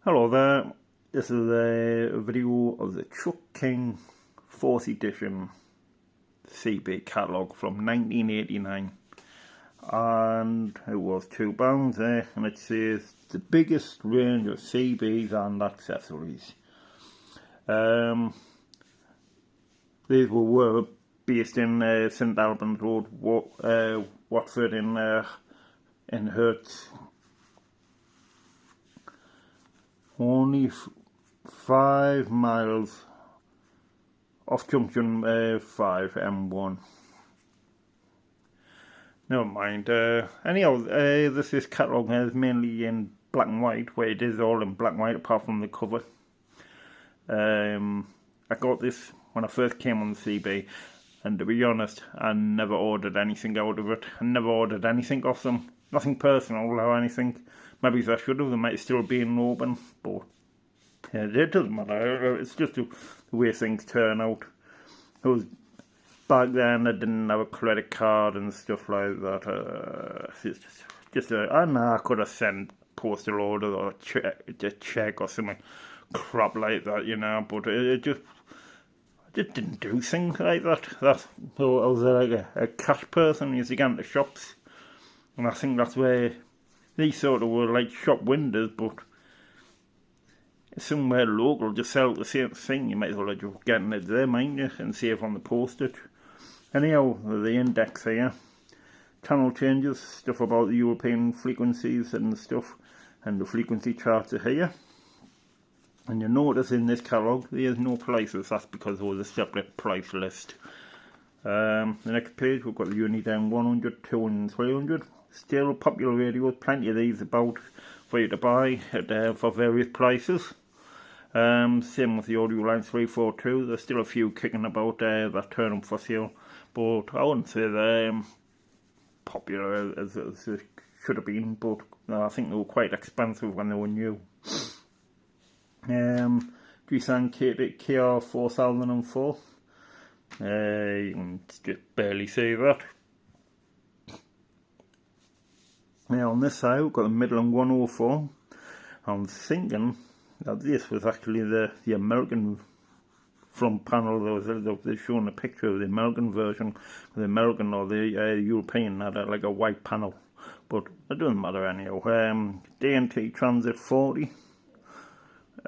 Hello there, this is a video of the Chuck King 4th edition CB catalogue from 1989, and it was £2 there, and it says the biggest range of CBs and accessories. These were based in St Albans Road, Watford in Herts. Only 5 miles off junction 5 M1. Never mind. Anyhow, this catalogue is mainly in black and white, where it is all in black and white apart from the cover. I got this when I first came on the CB, and to be honest, I never ordered anything out of it. I never ordered anything off them. Nothing personal or anything. Maybe I should have. They might still be open, but yeah, it doesn't matter. It's just the way things turn out. It was back then. I didn't have a credit card and stuff like that. I could have sent postal order or a check or something crap like that, you know. But it just didn't do things like that. I was like a cash person. I used to go into shops, and I think that's where these sort of were like shop windows, but somewhere local just sell the same thing. You might as well have just getting it there, mind you, and save on the postage. Anyhow, the index here, channel changes, stuff about the European frequencies and stuff, and the frequency charts are here. And you notice in this catalogue there's no prices. That's because there was a separate price list. The next page we've got the Unidown 100, 200 and 300. Still popular radios, plenty of these about for you to buy for various prices. Same with the Audio Line 342. There's still a few kicking about that turn up for sale, but I wouldn't say they're popular as it should have been, but I think they were quite expensive when they were new. G-San KR 4004. You can just barely see that. Now on this side we've got the Midland 104. I'm thinking that this was actually the American front panel. They're showing a picture of the American version. The American or the European had like a white panel, but it doesn't matter anyhow. D&T Transit 40.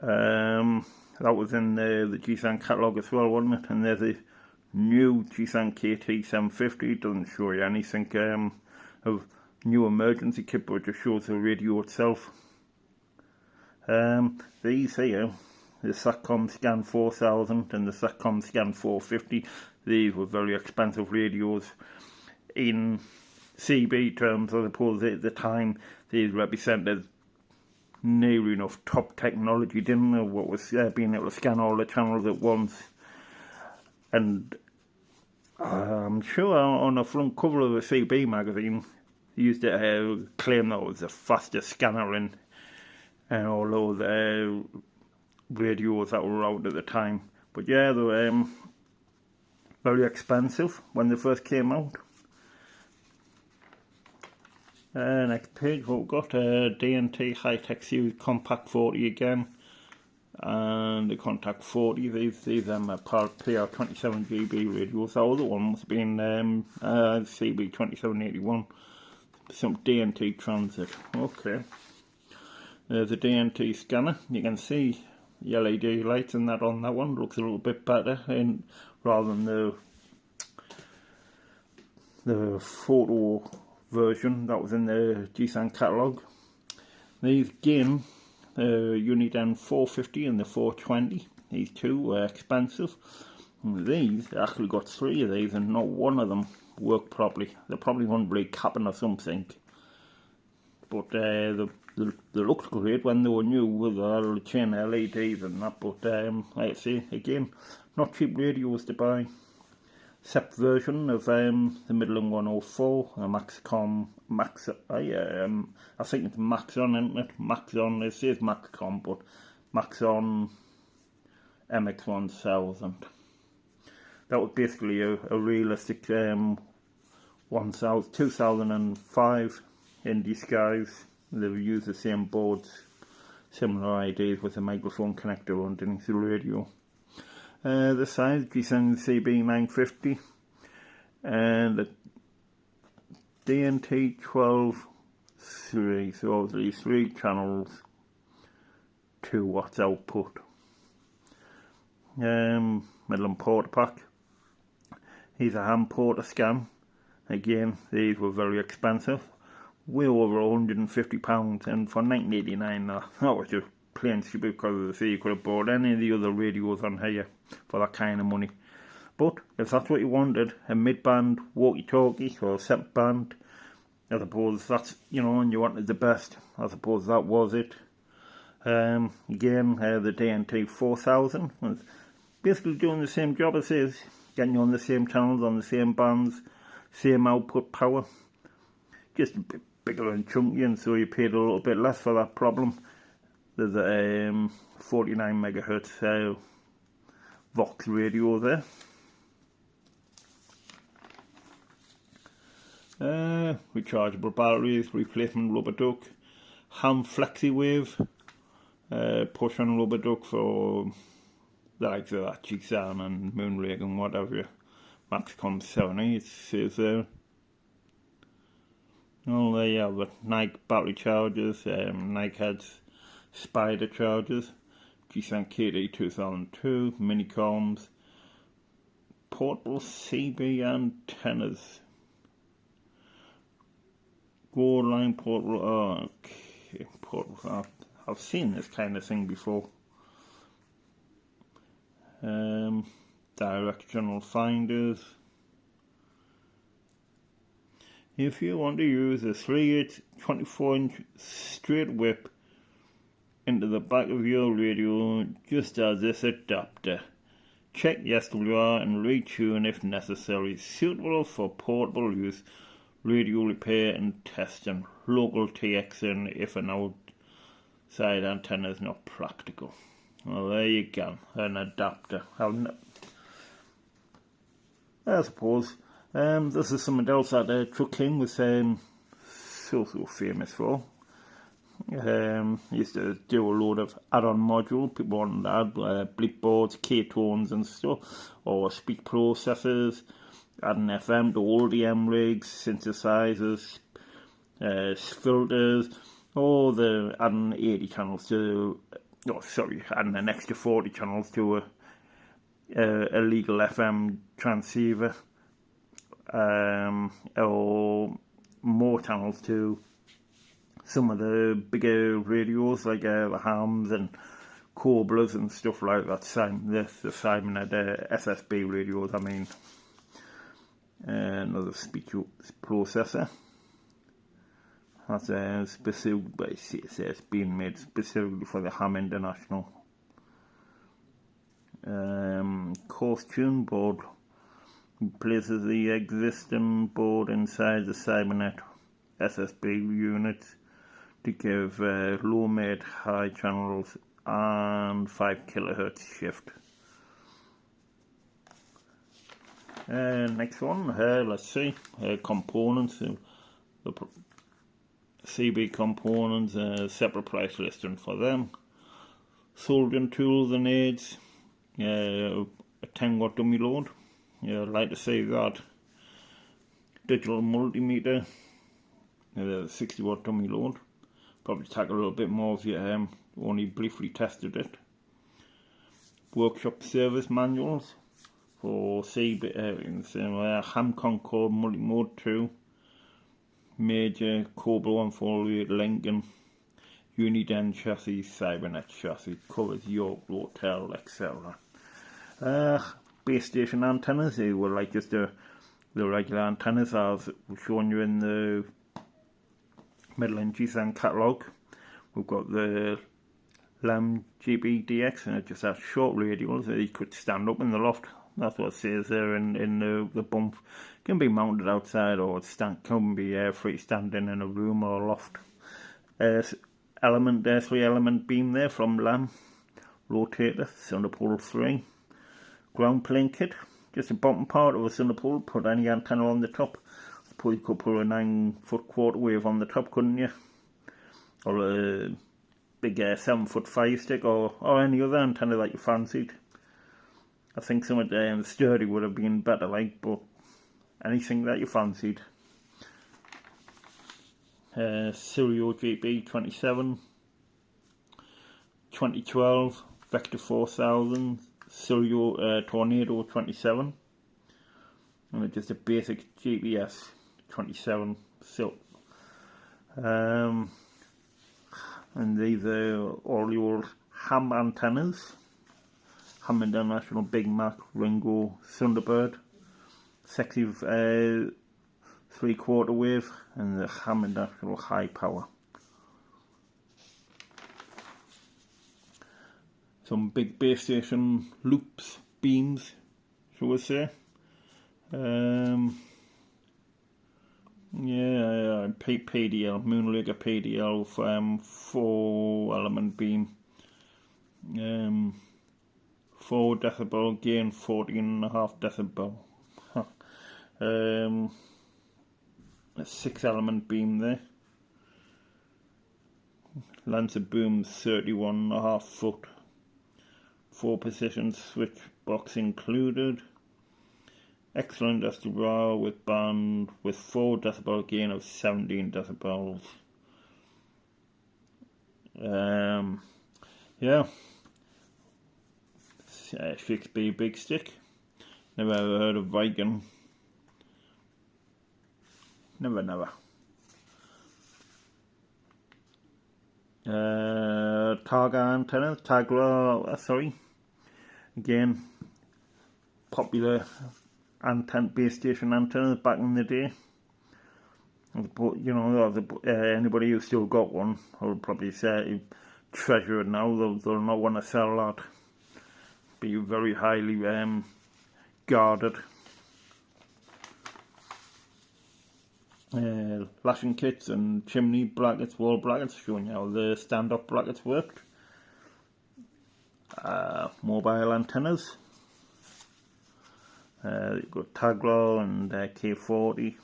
That was in the G-San catalogue as well, wasn't it? And there's a new G-San KT 750. It doesn't show you anything of new emergency kit, but it just shows the radio itself. These here, the Satcom Scan 4000 and the Satcom Scan 450, these were very expensive radios in CB terms. I suppose at the time these represented near enough top technology, didn't know what was being able to scan all the channels at once. And I'm sure on the front cover of the CB magazine they used to claim that it was the fastest scanner in all those radios that were out at the time. But yeah, they were very expensive when they first came out. Next page we've got D&T High-Tech Series Compact 40 again, and the Contact 40. These are PR27 GB radios. The other one must have been CB 2781. Some D&T Transit. Okay. There's a D&T scanner. You can see the LED lights and that on that one. Looks a little bit better rather than the photo version that was in the G-San catalogue. These again, the Unidown 450 and the 420. These two were expensive. And these actually got 3 of these, and not one of them worked properly. They probably weren't really capping or something. But they looked great when they were new with the chain LEDs and that. But like I say again, not cheap radios to buy. SEP version of the Midland 104, the Maxcom I think it's Maxon, isn't it? Maxon, it says Maxcom, but Maxon MX1000. That was basically a realistic 2005 in disguise. They've used the same boards Similar ideas with the microphone connector underneath the radio. The size G7 CB950 and the DNT 12-3, so these 3 channels, 2 watts output. Midland Porter Pack. Here's a hand porter scan. Again, these were very expensive, way over £150, and for £19.89 that was just plain stupid, because you could have bought any of the other radios on here for that kind of money. But if that's what you wanted, a mid-band walkie-talkie or set band, I suppose that's, you know, and you wanted the best, I suppose that was it. Again, the DNT 4000 was basically doing the same job as this, getting you on the same channels, on the same bands, same output power, just a bit bigger and chunky, and so you paid a little bit less for that problem. There's a 49 megahertz Vox radio there. Rechargeable batteries, replacement rubber duck, ham FlexiWave, push on rubber duck for the likes of that Jigsaw and Moonrake and whatever. Maxcom 70, it says there. Oh, there you have it. Nike battery chargers, Nike heads, Spider chargers, G-San KD 2002, mini-coms, portable CB antennas, gold line portable, okay, portable, I've seen this kind of thing before. Directional finders. If you want to use a 3/8 24-inch straight whip into the back of your radio, just as this adapter. Check the SWR and retune if necessary. Suitable for portable use, radio repair and testing. Local TXN if an outside antenna is not practical. Well, there you go, an adapter. I suppose this is something else that Truck King was so famous for. He used to do a load of add-on module. People wanted to add blip boards, K-tones and stuff, or speak processors, adding FM to all the M rigs, synthesizers, filters, or the adding 80 channels to, adding an extra 40 channels to a legal FM transceiver, or more channels to some of the bigger radios like the hams and Cobras and stuff like that. The Simon had SSB radios, I mean, another speech processor. That's specific by CSS, being made specifically for the Ham International. Course tune board replaces the existing board inside the Cybernet SSB unit to give low, mid, high channels and 5 kHz shift. Next one, let's see, components. The CB components, separate price listing for them. Soldering tools and aids, a 10 watt dummy load. I'd like to say that. Digital multimeter, 60 watt dummy load. Probably take a little bit more if you only briefly tested it. Workshop service manuals for CB, Ham Concord Multimode 2, Major Cobra 148 Lincoln, Uniden chassis, Cybernet chassis, covers York, Rotel, etc. Base station antennas, they were like just the regular antennas as shown you in the Midland G-San catalogue. We've got the LAM GBDX, and it just has short radials that you could stand up in the loft. That's what it says there in the bump. Can be mounted outside, or can be freestanding in a room or a loft. 3-element beam there from LAM. Rotator, center pole 3. Ground plane kit, just a bottom part of a center pole. Put any antenna on the top. You could put a 9-foot quarter wave on the top, couldn't you? Or a big 7-foot Fire Stick or any other antenna that you fancied. I think some of the sturdy would have been better, like, but anything that you fancied. Sirio GB 27, 2012 Vector 4000 Sirio Tornado 27, and it's just a basic GPS 27 silk. And these are all the old ham antennas. Ham International, Big Mac, Ringo, Thunderbird, Sexy 3/4 wave, and the Ham International High Power. Some big base station loops, beams, shall we say. Yeah, PDL, Moonraker PDL, 4-element beam. 4 decibel gain, 14.5 decibel. A 6-element beam there. Lancer boom 31.5 foot. 4 position switch box included. Excellent SDR with band with 4 decibel gain of 17 decibels. Yeah. Shakespeare Big Stick. Never ever heard of Viking. Never. Tagler, again, popular base station antennas back in the day. But, you know, anybody who's still got one, I would probably say treasure it now. They'll not want to sell that. Be very highly guarded. Lashing kits and chimney brackets, wall brackets, showing you how the stand-up brackets worked. Mobile antennas. You've got Tagler and K40.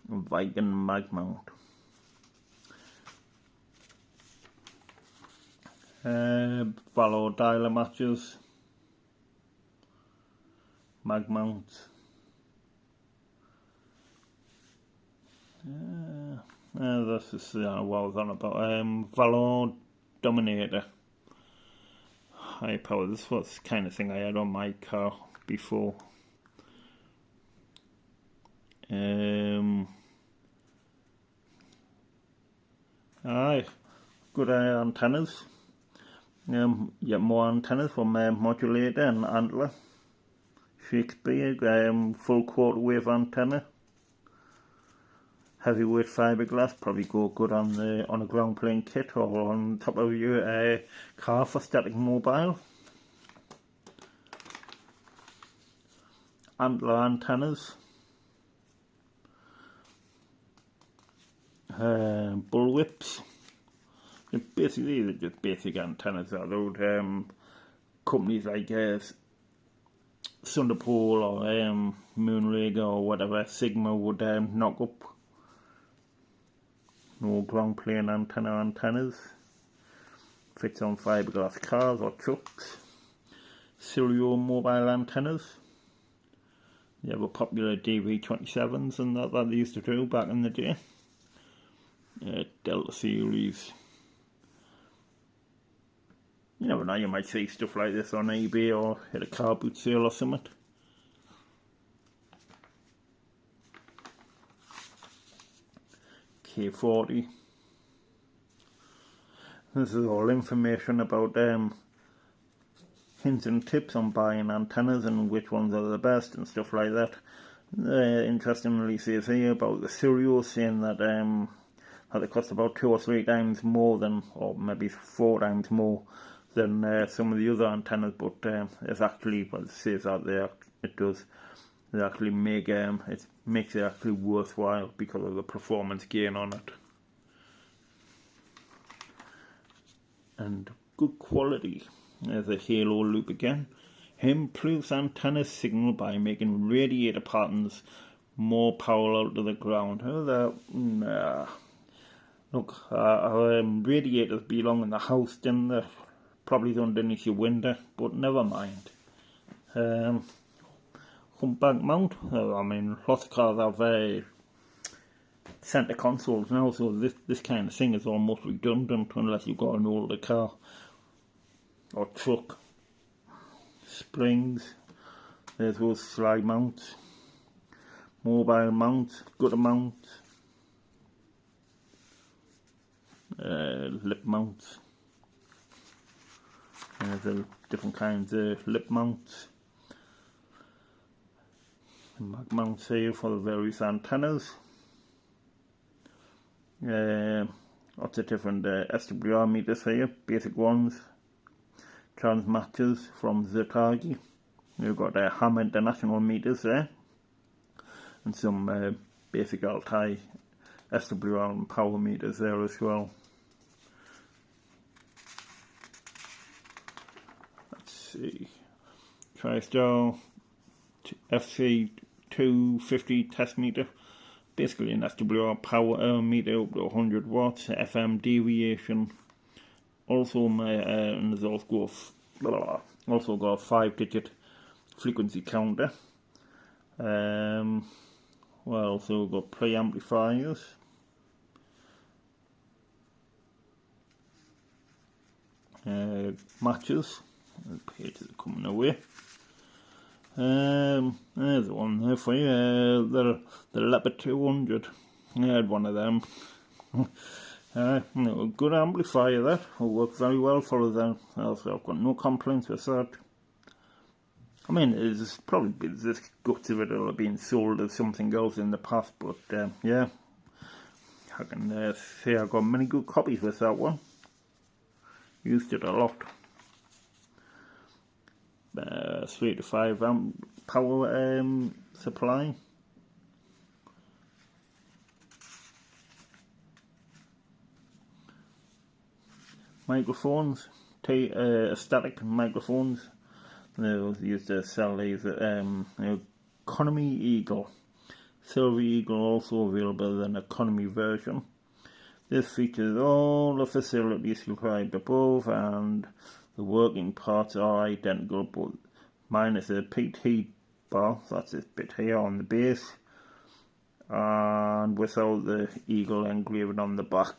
Viking mag mount. Valor dialer matches. Mag mounts. This is what I was on about. Valor Dominator. High power. This was the kind of thing I had on my car before. Aye, good antennas. Yet more antennas from Modulator and Antler. Shakespeare, full 1/4 wave antenna. Heavyweight fiberglass, probably go good on a ground plane kit or on top of your car for static mobile. Antler antennas. Bullwhips. Basically, they're just basic antennas that companies like Thunderpole or Moonraker or whatever, Sigma would knock up. No ground plane antennas. Fits on fiberglass cars or trucks. Sirio mobile antennas. They have a popular DV27s and that they used to do back in the day. Delta series. You never know, you might see stuff like this on eBay or at a car boot sale or something. K40. This is all information about hints and tips on buying antennas and which ones are the best and stuff like that. Interestingly says here about the Sirio, saying that they cost about 2 or 3 times more than, or maybe 4 times more than some of the other antennas, but it's actually, well, it says out there, it does. They actually make it makes it actually worthwhile because of the performance gain on it. And good quality. There's a halo loop again. Improves antenna signal by making radiator patterns more parallel to the ground. Look, radiators belong in the house, didn't they? Probably underneath your window, but never mind. Humpback mount. I mean, lots of cars have centre consoles now, so this kind of thing is almost redundant unless you've got an older car or truck. Springs. There's those slide mounts. Mobile mounts, gutter mounts. Lip mounts. There's different kinds of lip mounts. Mag mounts here for the various antennas. Lots of different SWR meters here, basic ones. Transmatches from Zetagi. We've got Ham International meters there. And some basic Altai SWR and power meters there as well. Let's see. TriStar FC 250 test meter. Basically an SWR power meter up to 100 watts, FM deviation. Also, and there's also got a 5-digit frequency counter. Well, so we've got preamplifiers. Matches. The pages are coming away. There's one there for you. The Leopard 200. I had one of them. Good amplifier that will work very well for us. Also, I've got no complaints with that. I mean, it's probably this guts of it will have been sold as something else in the past, but yeah, I can say I got many good copies with that one. Used it a lot. 3 to 5 amp power supply. Microphones, static microphones. They used to sell these Economy Eagle. Silver Eagle also available in economy version. This features all the facilities described above, and the working parts are identical, but minus a PT bar, that's this bit here on the base, and without the eagle engraved on the back.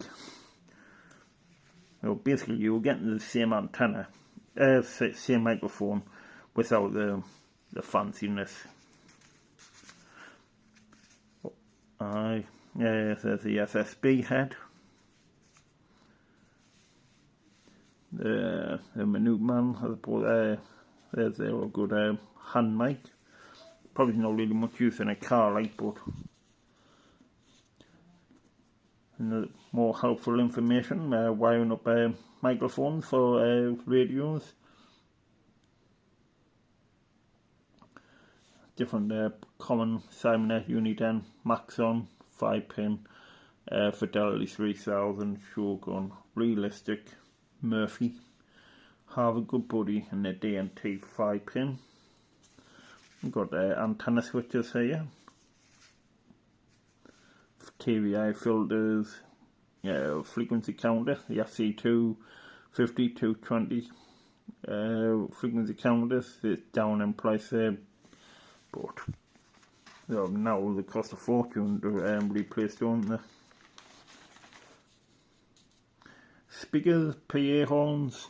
So basically you're getting the same antenna, same microphone, without the fanciness. There's the FSB head. The Minute Man has bought there's a good hand mic. Probably not really much use in a car like, but more helpful information, wiring up microphones for radios. Different common Simonette Uniden, Maxon, 5-pin, Fidelity 3000, Shogun, Realistic, Murphy, Harvard Good Buddy, and the DNT 5-pin. We've got antenna switches here, TVI filters, frequency counter, the FC250, 220 frequency counters. It's down in price there, but now they cost a fortune to replace, don't they? Speakers, PA horns,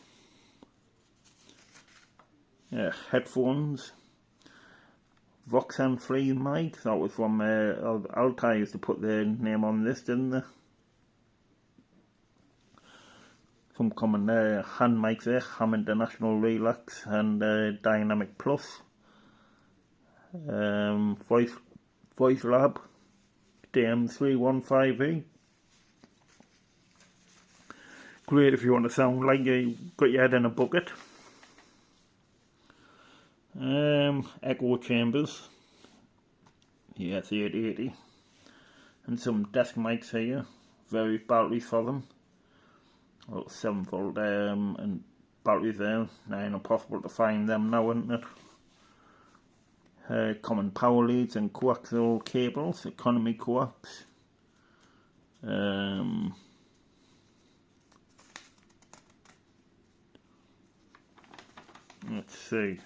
headphones, Voxan free mic. That was from Altai used to put their name on this, didn't they? Some common hand mics there, Ham International Relax and Dynamic Plus. Voice Lab DM315E. Great if you want to sound like you got your head in a bucket. Echo chambers. Yes, 880. And some desk mics here. Various batteries for them. Well, 7-volt and batteries there. Now impossible to find them now, isn't it? Common power leads and coaxial cables. Economy coax. let's see,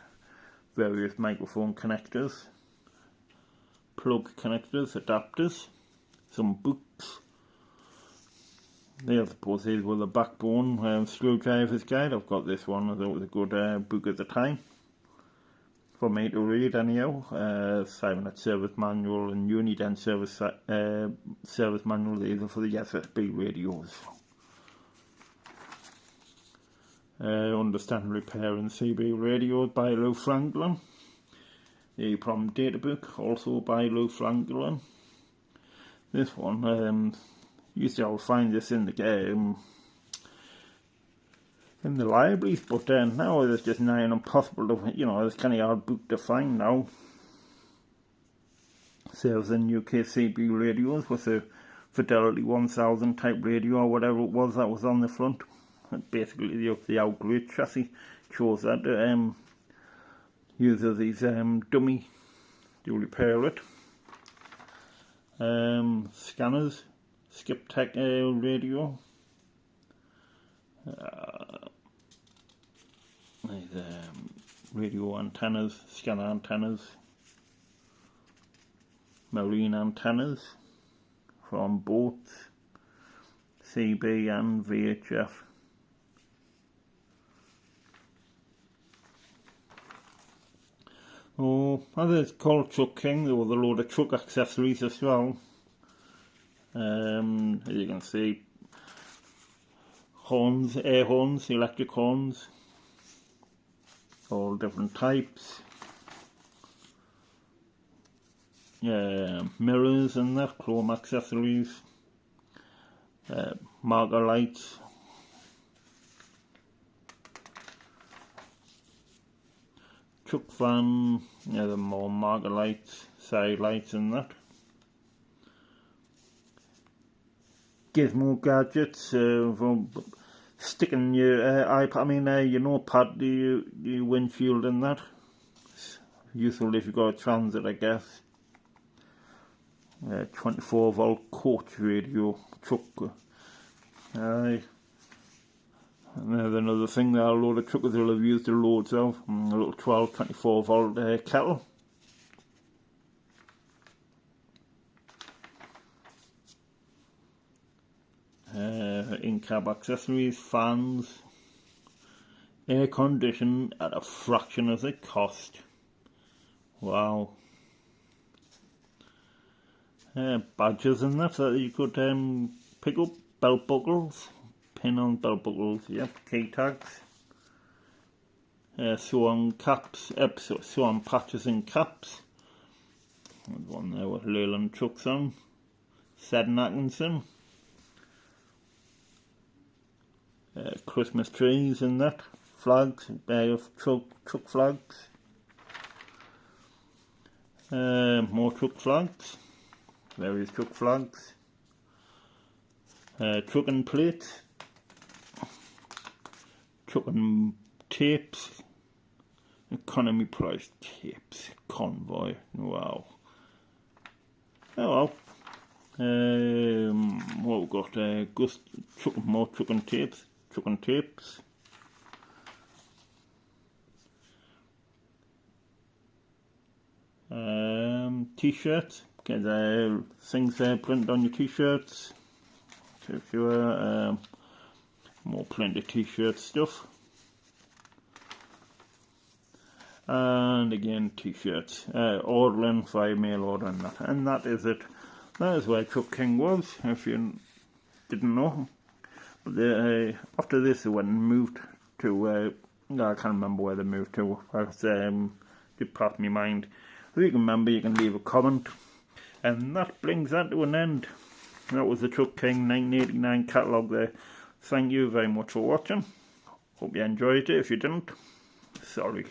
various microphone connectors, plug connectors, adapters, some books. I suppose these were the backbone screwdriver's guide. I've got this one, I thought it was a good book at the time for me to read anyhow. Cybernet service manual and Uniden service manual. These are for the SSB radios. Understand repair and CB radios by Lou Franklin. The problem data book, also by Lou Franklin. This one, usually I'll find this in the libraries, but now it's just nigh impossible to, it's kind of hard book to find now. Sales in UK CB radios with a Fidelity 1000 type radio or whatever it was that was on the front. Basically the outgrade chassis shows that uses these dummy to repair it. Scanners, Skip Tech radio. These radio antennas, scanner antennas, marine antennas from boats, CB and VHF. Oh, as it's called Truck King, there was a load of truck accessories as well. As you can see, horns, air horns, electric horns, all different types. Mirrors and that, chrome accessories, marker lights. Truck van, the more marker lights, side lights and that. Gizmo gadgets for sticking your iPad, your notepad to your windshield and that. It's useful if you've got a transit, I guess. 24 volt coach radio truck. And there's another thing that a load of truckers will have used loads of, a little 24 volt kettle. In-cab accessories, fans, air conditioning at a fraction of the cost. Wow. Badges and that you could pick up, belt buckles. Pin on belt buckles, yep, key tags, sew on caps, sew on patches and caps. There's one there with Leyland Trucks on, Seddon Atkinson, Christmas trees and that, flags, truck flags, more truck flags, various truck flags, trucking plates, trucking tapes, economy price tapes, convoy, wow. Oh well. What we've got, more trucking tapes, t-shirts, get things printed on your t-shirts, sure. More plenty of t-shirt stuff, and again t-shirts, ordering via mail order and that is it. That is where Truck King was, if you didn't know. But after this they went and moved to, I can't remember where they moved to, it passed my mind. If you can remember, you can leave a comment, and that brings that to an end. That was the Truck King 1989 catalogue there. Thank you very much for watching. Hope you enjoyed it. If you didn't, sorry.